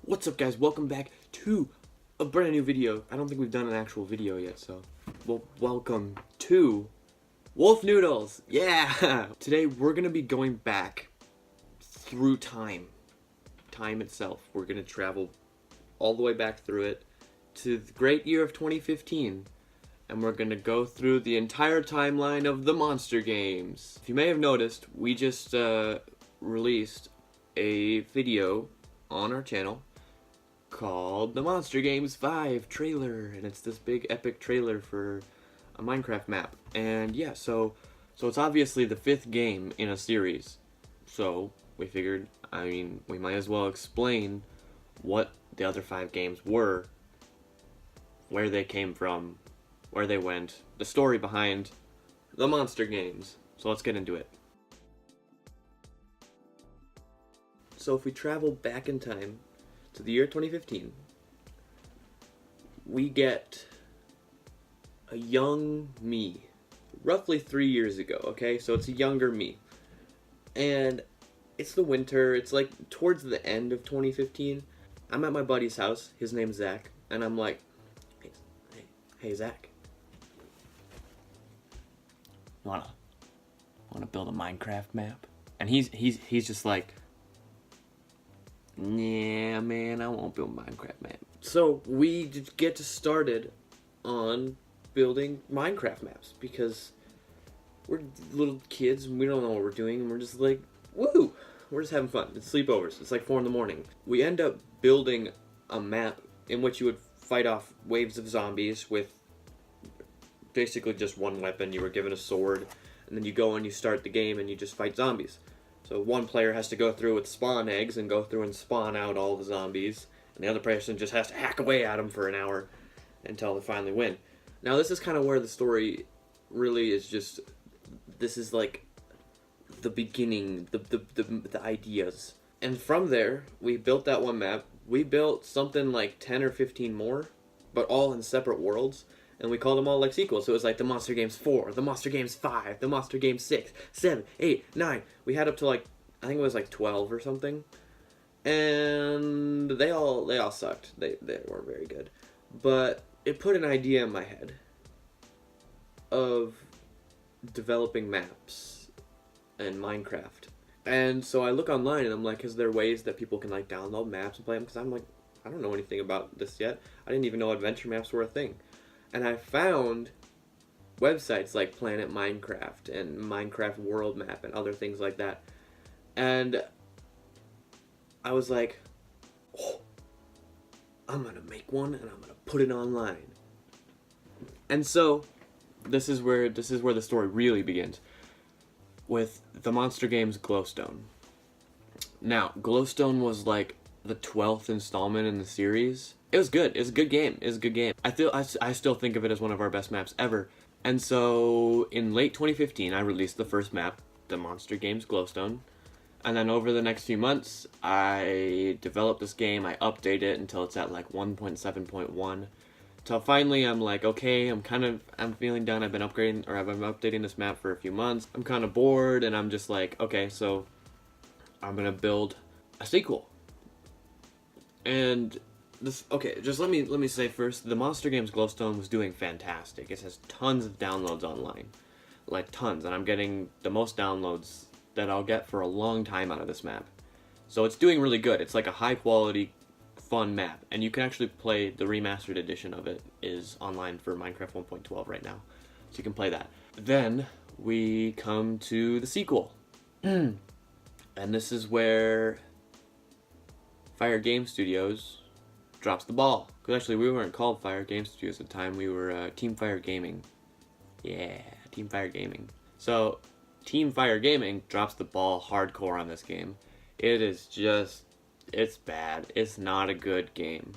What's up, guys? Welcome back to a brand new video. I don't think we've done an actual video yet, so well, welcome to Wolf Noodles. Yeah! Today we're gonna be going back through time itself. We're gonna travel all the way back through it to the great year of 2015, and we're gonna go through the entire timeline of the Monster Games. If you may have noticed, we just released a video on our channel called the Monster Games 5 trailer, and it's this big epic trailer for a Minecraft map. And yeah, so it's obviously the 5th game in a series, so we figured, we might as well explain what the other 5 games were, where they came from, where they went, the story behind the Monster Games. So let's get into it. So if we travel back in time to the year 2015, we get a young me, roughly 3 years ago, okay? So it's a younger me. And it's the winter, it's like towards the end of 2015. I'm at my buddy's house, his name's Zach, and I'm like, hey Zach, wanna build a Minecraft map? And he's just like, yeah, man, I won't build a Minecraft map. So we just get started on building Minecraft maps because we're little kids and we don't know what we're doing, and we're just like, woo! We're just having fun. It's sleepovers. It's like 4 in the morning. We end up building a map in which you would fight off waves of zombies with basically just one weapon. You were given a sword, and then you go and you start the game and you just fight zombies. So one player has to go through with spawn eggs and go through and spawn out all the zombies, and the other person just has to hack away at them for an hour until they finally win. Now this is kind of where the story really is just, this is like the beginning, the ideas. And from there, we built that one map. We built something like 10 or 15 more, but all in separate worlds. And we called them all like sequels. So it was like the Monster Games 4, the Monster Games 5, the Monster Games 6, 7, 8, 9. We had up to like, I think it was like 12 or something. And they all sucked. They weren't very good. But it put an idea in my head of developing maps in Minecraft. And so I look online and I'm like, is there ways that people can like download maps and play them? Because I'm like, I don't know anything about this yet. I didn't even know adventure maps were a thing. And I found websites like Planet Minecraft and Minecraft World Map and other things like that. And I was like, oh, I'm gonna make one and I'm gonna put it online. And so this is where the story really begins, with the Monster Games Glowstone. Now, Glowstone was like the 12th installment in the series. It was good. It's a good game. It's a good game. I still think of it as one of our best maps ever. And so in late 2015, I released the first map, the Monster Games Glowstone. And then over the next few months, I developed this game. I updated it until it's at like 1.7.1. Till finally I'm like, okay, I'm feeling done. I've been updating this map for a few months. I'm kind of bored, and I'm just like, okay, so I'm gonna build a sequel. And this, okay, just let me say first, the Monster Games Glowstone was doing fantastic. It has tons of downloads online, like tons, and I'm getting the most downloads that I'll get for a long time out of this map. So it's doing really good. It's like a high quality, fun map, and you can actually play the remastered edition of it is online for Minecraft 1.12 right now, so you can play that. Then we come to the sequel, and this is where Fire Game Studios drops the ball. Because actually we weren't called Fire Game Studios at the time, we were Team Fire Gaming. Yeah, Team Fire Gaming. So Team Fire Gaming drops the ball hardcore on this game. It is just, it's bad. It's not a good game.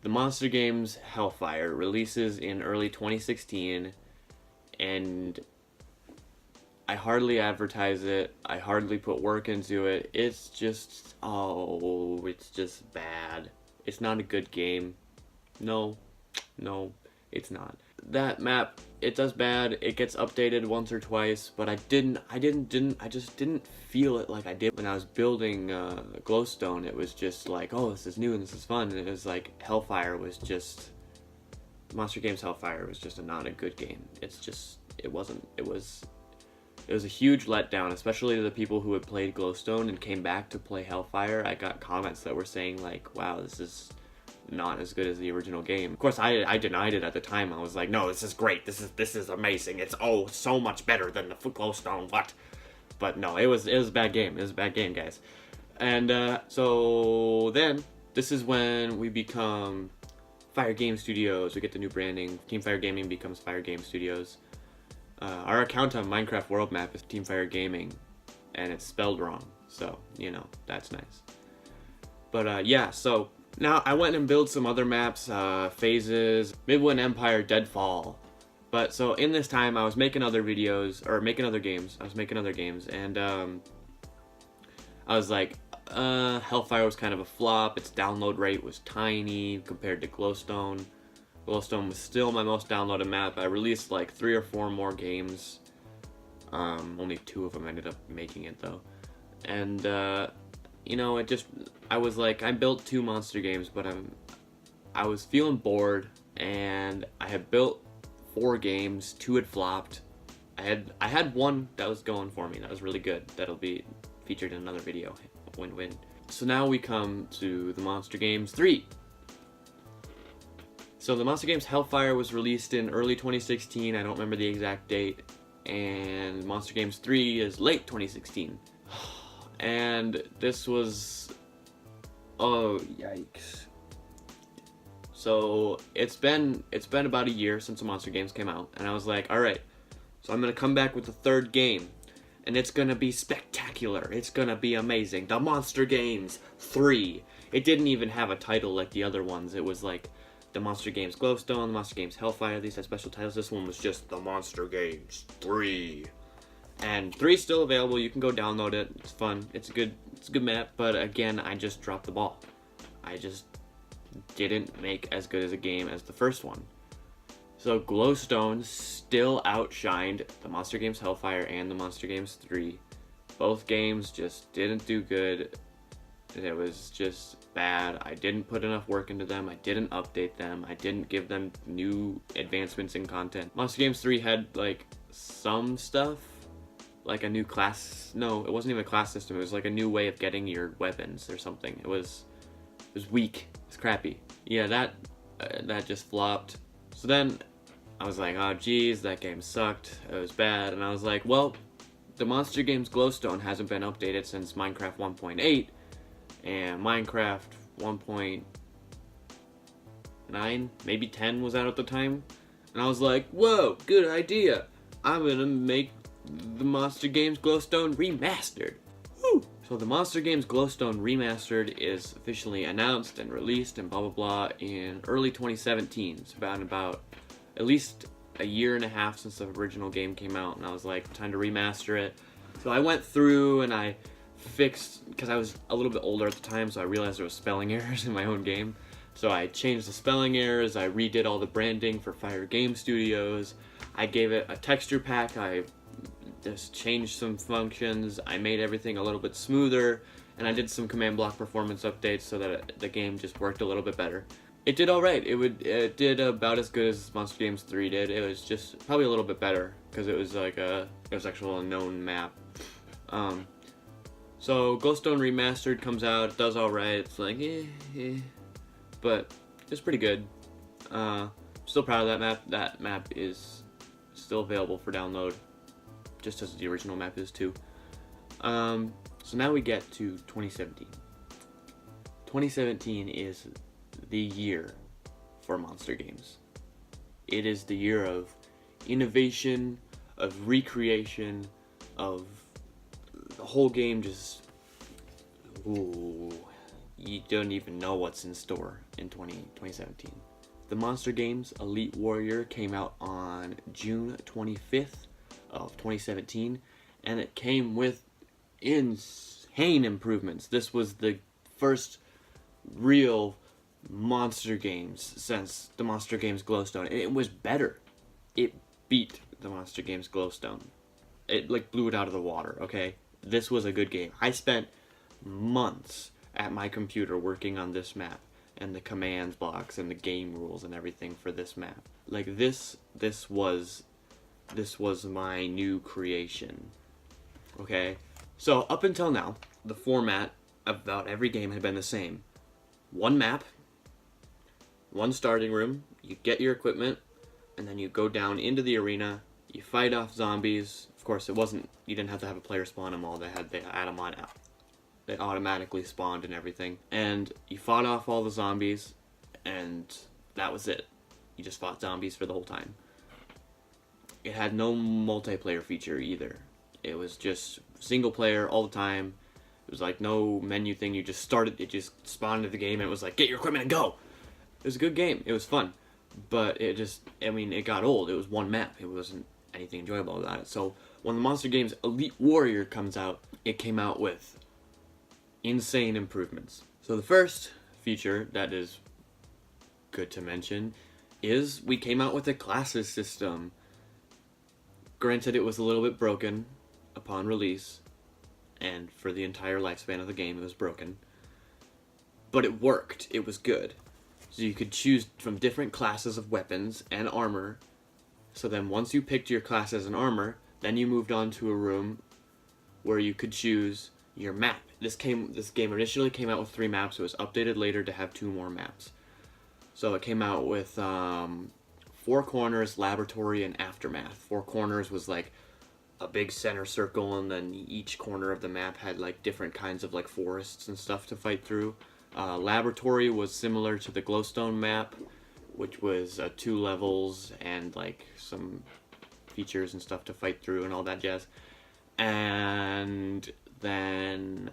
The Monster Games Hellfire releases in early 2016, and I hardly advertise it. I hardly put work into it. It's just, oh, it's just bad. It's not a good game. No, it's not. that map, it does bad. It gets updated once or twice, but I just didn't feel it like I did when I was building Glowstone. It was just like, oh, this is new and this is fun. And it was like Hellfire was just Monster Games Hellfire was just not a good game. It was a huge letdown, especially to the people who had played Glowstone and came back to play Hellfire. I got comments that were saying like, wow, this is not as good as the original game. Of course, I denied it at the time. I was like, no, this is great. This is amazing. It's so much better than the Glowstone. What? But no, it was a bad game. It was a bad game, guys. And so then this is when we become Fire Game Studios. We get the new branding. Team Fire Gaming becomes Fire Game Studios. Our account on Minecraft World Map is Team Fire Gaming, and it's spelled wrong. So, you know, that's nice. But yeah, so now I went and built some other maps, Phases, Midland Empire, Deadfall. But so in this time I was making other videos, or making other games. And I was like, Hellfire was kind of a flop. Its download rate was tiny compared to Glowstone. Glowstone was still my most downloaded map. I released like 3 or 4 more games. Only 2 of them ended up making it though. And you know, I was like, I built 2 monster games, but I was feeling bored, and I had built 4 games, 2 had flopped. I had 1 that was going for me, that was really good. That'll be featured in another video. Win-win. So now we come to the Monster Games 3. So the Monster Games Hellfire was released in early 2016, I don't remember the exact date, and Monster Games 3 is late 2016. And this was, oh yikes. So it's been about a year since the Monster Games came out, and I was like, alright, so I'm gonna come back with the 3rd game, and it's gonna be spectacular, it's gonna be amazing. The Monster Games 3. It didn't even have a title like the other ones. It was like the Monster Games Glowstone, the Monster Games Hellfire, these had special titles. This one was just the Monster Games 3. And 3 is still available, you can go download it, it's fun, it's a good map, but again, I just dropped the ball. I just didn't make as good as a game as the first one. So Glowstone still outshined the Monster Games Hellfire and the Monster Games 3. Both games just didn't do good. It was just bad. I didn't put enough work into them. I didn't update them. I didn't give them new advancements in content. Monster Games 3 had like some stuff, like a new class. No, it wasn't even a class system. It was like a new way of getting your weapons or something. It was weak. It was crappy. Yeah, that just flopped. So then I was like, oh geez, that game sucked. It was bad. And I was like, well, the Monster Games Glowstone hasn't been updated since Minecraft 1.8. And Minecraft 1.9, maybe 10 was out at the time. And I was like, whoa, good idea. I'm gonna make the Monster Games Glowstone Remastered. Woo! So the Monster Games Glowstone Remastered is officially announced and released and blah blah blah in early 2017. It's about at least a year and a half since the original game came out, and I was like, time to remaster it. So I went through and I fixed, because I was a little bit older at the time, so I realized there was spelling errors in my own game. So I changed the spelling errors, I redid all the branding for Fire Game Studios, I gave it a texture pack, I just changed some functions, I made everything a little bit smoother, and I did some command block performance updates so that the game just worked a little bit better. It did alright, it did about as good as Monster Games 3 did. It was just probably a little bit better, because it was like it was actually a known map. So Glowstone Remastered comes out, it does alright, it's like but it's pretty good. Still proud of that map. That map is still available for download, just as the original map is too. So now we get to 2017. 2017 is the year for Monster Games. It is the year of innovation, of recreation, of the whole game just, ooh, you don't even know what's in store in 2017. The Monster Games Elite Warrior came out on June 25th of 2017, and it came with insane improvements. This was the first real Monster Games since the Monster Games Glowstone. It was better. it beat the Monster Games Glowstone. It like blew it out of the water, okay? This was a good game. I spent months at my computer working on this map and the commands blocks and the game rules and everything for this map. Like this was my new creation. Okay? So up until now, the format of about every game had been the same. One map, one starting room, you get your equipment, and then you go down into the arena, you fight off zombies. Of course, you didn't have to have a player spawn them all, they had them on out. They automatically spawned and everything. And you fought off all the zombies, and that was it. You just fought zombies for the whole time. It had no multiplayer feature either. It was just single player all the time. It was like no menu thing. You just started, it just spawned into the game and it was like, get your equipment and go! It was a good game. It was fun. But it just, I mean, it got old. It was one map. It wasn't anything enjoyable about it. So when the Monster Games Elite Warrior comes out, it came out with insane improvements. So the first feature that is good to mention is we came out with a classes system. Granted, it was a little bit broken upon release, and for the entire lifespan of the game it was broken, but it worked. It was good. So you could choose from different classes of weapons and armor. So then once you picked your classes and armor, then you moved on to a room where you could choose your map. This game initially came out with 3 maps. It was updated later to have 2 more maps. So it came out with 4 corners, laboratory, and aftermath. 4 corners was like a big center circle, and then each corner of the map had like different kinds of like forests and stuff to fight through. Laboratory was similar to the Glowstone map, which was 2 levels and like some features and stuff to fight through and all that jazz. And then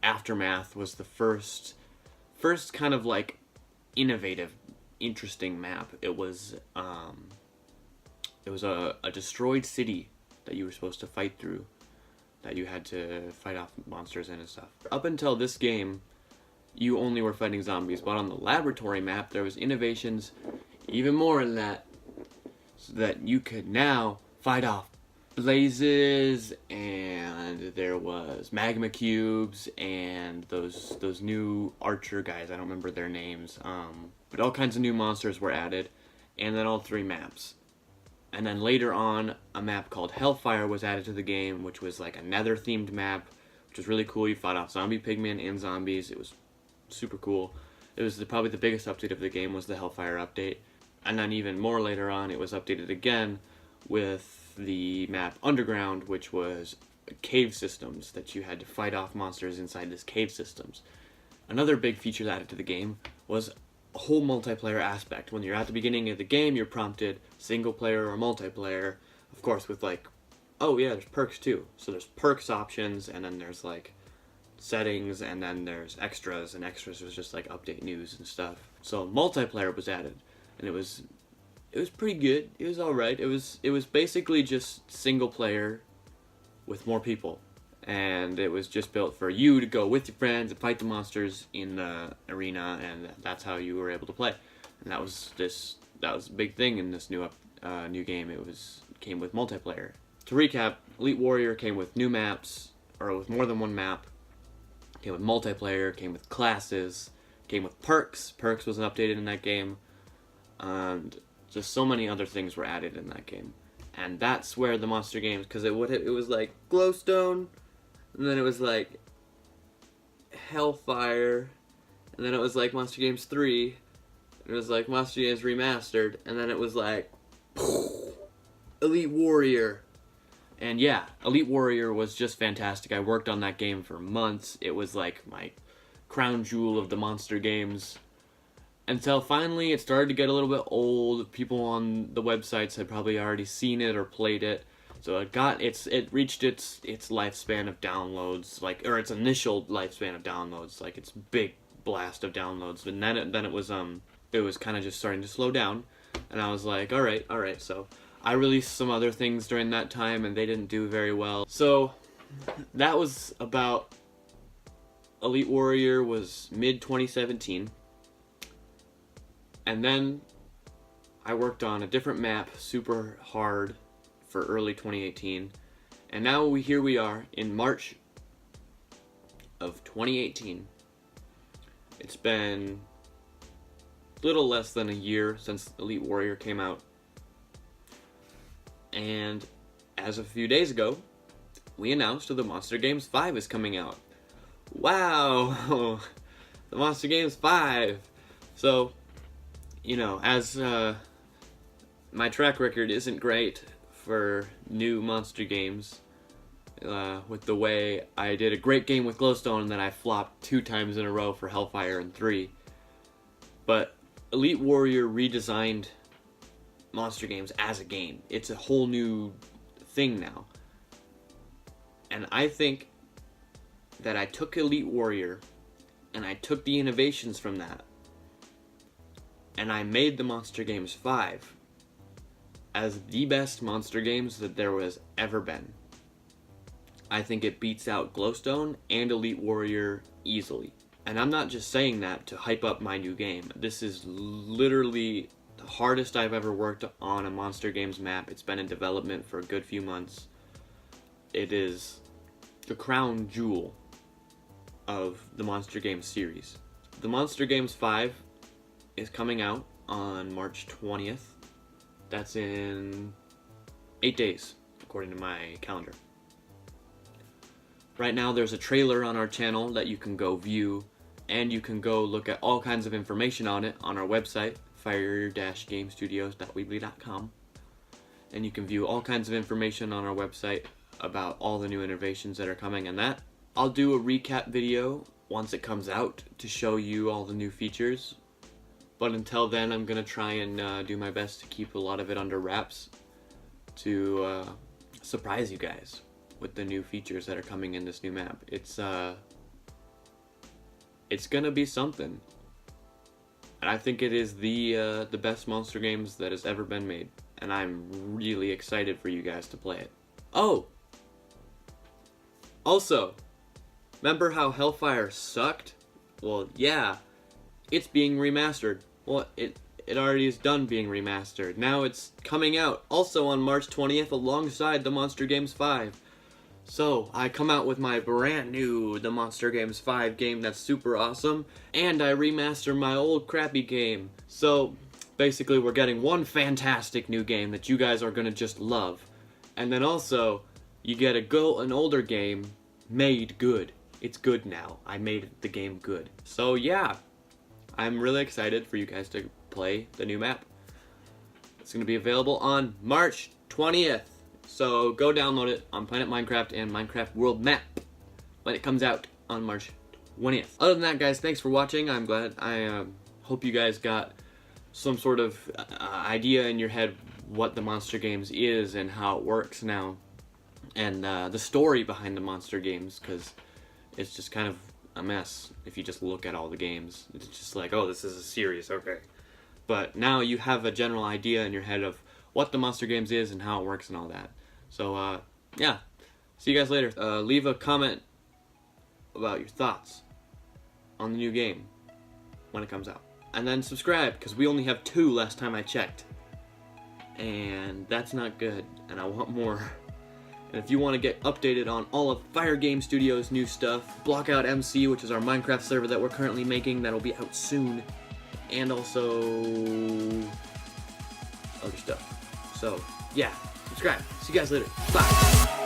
Aftermath was the first kind of like innovative, interesting map. It was a destroyed city that you were supposed to fight through, that you had to fight off monsters in and stuff. Up until this game, you only were fighting zombies, but on the laboratory map, there was innovations even more in that, so that you could now fight off blazes, and there was magma cubes, and those new archer guys, I don't remember their names, but all kinds of new monsters were added, and then all 3 maps. And then later on, a map called Hellfire was added to the game, which was like a nether-themed map, which was really cool. You fought off zombie pigmen and zombies. It was super cool. It was probably the biggest update of the game was the Hellfire update. And then even more later on, it was updated again with the map Underground, which was cave systems that you had to fight off monsters inside this cave systems. Another big feature added to the game was a whole multiplayer aspect. When you're at the beginning of the game, you're prompted single player or multiplayer, of course with like, oh yeah, there's perks too. So there's perks options, and then there's like settings, and then there's extras, and extras was just like update news and stuff. So multiplayer was added, and it was pretty good. It was alright. It was basically just single player with more people. And it was just built for you to go with your friends and fight the monsters in the arena, and that's how you were able to play. And that was a big thing in this new game. It came with multiplayer. To recap, Elite Warrior came with new maps, or with more than one map. Came with multiplayer, came with classes, came with perks. Perks wasn't updated in that game, and just so many other things were added in that game. And that's where the Monster Games, because it was like Glowstone, and then it was like Hellfire, and then it was like Monster Games 3, and it was like Monster Games Remastered, and then it was like Elite Warrior. And yeah, Elite Warrior was just fantastic. I worked on that game for months. It was like my crown jewel of the Monster Games. Until finally it started to get a little bit old. People on the websites had probably already seen it or played it. So it reached its lifespan of downloads, or its initial lifespan of downloads, like its big blast of downloads. And then it was kind of just starting to slow down. And I was like, all right. So I released some other things during that time, and they didn't do very well. So that was about Elite Warrior. Was mid 2017. And then I worked on a different map, super hard, for early 2018. And now here we are in March of 2018. It's been little less than a year since Elite Warrior came out. And as of a few days ago, we announced that the Monster Games 5 is coming out. Wow! The Monster Games 5! So, you know, as my track record isn't great for new monster games, with the way I did a great game with Glowstone and then I flopped 2 times in a row for Hellfire and 3. But Elite Warrior redesigned monster games as a game. It's a whole new thing now. And I think that I took Elite Warrior and I took the innovations from that and I made the Monster Games 5 as the best monster games that there was ever been. I think it beats out Glowstone and Elite Warrior easily. And I'm not just saying that to hype up my new game. This is literally the hardest I've ever worked on a Monster Games map. It's been in development for a good few months. It is the crown jewel of the Monster Games series. The Monster Games 5 is coming out on March 20th. That's in 8 days, according to my calendar. Right now there's a trailer on our channel that you can go view, and you can go look at all kinds of information on it on our website, fire-gamestudios.weebly.com. And you can view all kinds of information on our website about all the new innovations that are coming and that. I'll do a recap video once it comes out to show you all the new features. But until then, I'm going to try and do my best to keep a lot of it under wraps to surprise you guys with the new features that are coming in this new map. It's gonna be something. And I think it is the best monster games that has ever been made. And I'm really excited for you guys to play it. Oh! Also, remember how Hellfire sucked? Well, yeah, it's being remastered. Well, it already is done being remastered. Now it's coming out also on March 20th alongside the Monster Games 5. So, I come out with my brand new The Monster Games 5 game that's super awesome, and I remaster my old crappy game. So, basically we're getting one fantastic new game that you guys are gonna just love. And then also, you get an older game made good. It's good now. I made the game good. So yeah, I'm really excited for you guys to play the new map. It's gonna be available on March 20th. So go download it on Planet Minecraft and Minecraft World Map when it comes out on March 20th. Other than that, guys, thanks for watching. I'm glad. I hope you guys got some sort of idea in your head what the Monster Games is and how it works now. And the story behind the Monster Games, because it's just kind of a mess if you just look at all the games. It's just like, oh, this is a series, okay. But now you have a general idea in your head of what the Monster Games is and how it works and all that. So, yeah. See you guys later. Leave a comment about your thoughts on the new game when it comes out. And then subscribe, because we only have 2 last time I checked. And that's not good, and I want more. And if you want to get updated on all of Fire Game Studios' new stuff, Blockout MC, which is our Minecraft server that we're currently making, that'll be out soon. And also other stuff. So, yeah, subscribe. See you guys later. Bye.